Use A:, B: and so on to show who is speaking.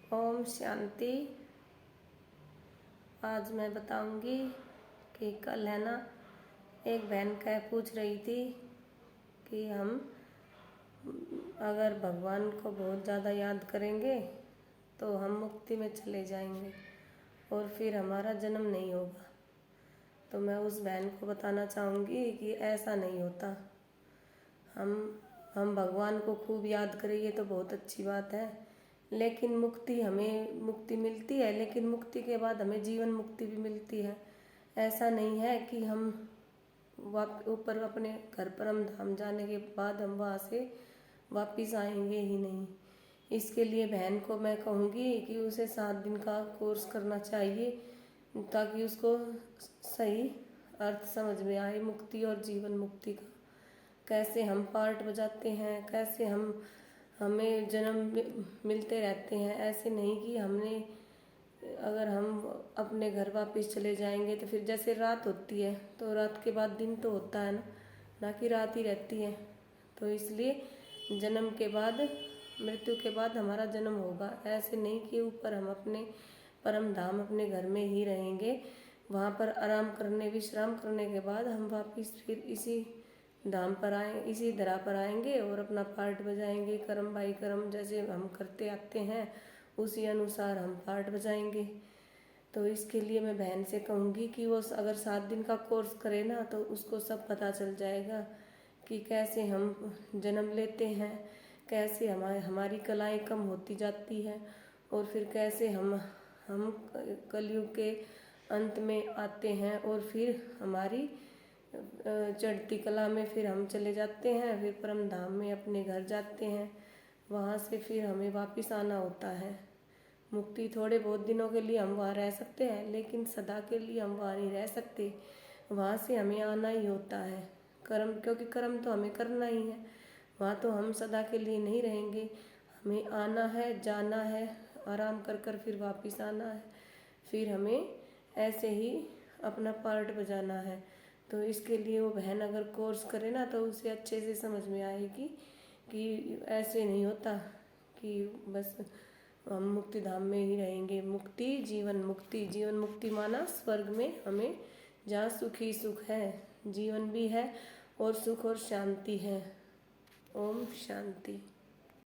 A: ओम शांति। आज मैं बताऊंगी कि कल है ना, एक बहन कह पूछ रही थी कि हम अगर भगवान को बहुत ज़्यादा याद करेंगे तो हम मुक्ति में चले जाएंगे और फिर हमारा जन्म नहीं होगा। तो मैं उस बहन को बताना चाहूँगी कि ऐसा नहीं होता। हम भगवान को खूब याद करें, ये तो बहुत अच्छी बात है, लेकिन हमें मुक्ति मिलती है, लेकिन मुक्ति के बाद हमें जीवन मुक्ति भी मिलती है। ऐसा नहीं है कि हम ऊपर अपने घर परम धाम जाने के बाद हम वहाँ से वापिस आएंगे ही नहीं। इसके लिए बहन को मैं कहूँगी कि उसे 7 दिन का कोर्स करना चाहिए ताकि उसको सही अर्थ समझ में आए मुक्ति और जीवन मुक्ति का। कैसे हम पार्ट बजाते हैं, कैसे हमें जन्म मिलते रहते हैं। ऐसे नहीं कि अगर हम अपने घर वापस चले जाएंगे तो फिर जैसे रात होती है तो रात के बाद दिन तो होता है ना कि रात ही रहती है। तो इसलिए जन्म के बाद, मृत्यु के बाद हमारा जन्म होगा। ऐसे नहीं कि ऊपर हम अपने परम धाम अपने घर में ही रहेंगे, वहाँ पर आराम करने विश्राम करने के बाद हम वापस फिर इसी धाम पर इसी धरा पर आएंगे और अपना पार्ट बजाएंगे। कर्म बाई कर्म जैसे हम करते आते हैं उसी अनुसार हम पार्ट बजाएंगे। तो इसके लिए मैं बहन से कहूँगी कि वो अगर 7 दिन का कोर्स करे ना तो उसको सब पता चल जाएगा कि कैसे हम जन्म लेते हैं, कैसे हमारी कलाएं कम होती जाती हैं और फिर कैसे हम कलयुग के अंत में आते हैं और फिर हमारी चढ़ती कला में फिर हम चले जाते हैं, फिर परम धाम में अपने घर जाते हैं। वहाँ से फिर हमें वापस आना होता है। मुक्ति थोड़े बहुत दिनों के लिए हम वहाँ रह सकते हैं, लेकिन सदा के लिए हम वहाँ नहीं रह सकते। वहाँ से हमें आना ही होता है क्योंकि कर्म तो हमें करना ही है। वहाँ तो हम सदा के लिए नहीं रहेंगे, हमें आना है, जाना है, आराम कर फिर वापस आना है। फिर हमें ऐसे ही अपना पार्ट बजाना है। तो इसके लिए वो बहन अगर कोर्स करे ना तो उसे अच्छे से समझ में आएगी कि ऐसे नहीं होता कि बस हम मुक्ति धाम में ही रहेंगे। जीवन मुक्ति माना स्वर्ग में हमें जहाँ सुख ही सुख है, जीवन भी है और सुख और शांति है। ओम शांति।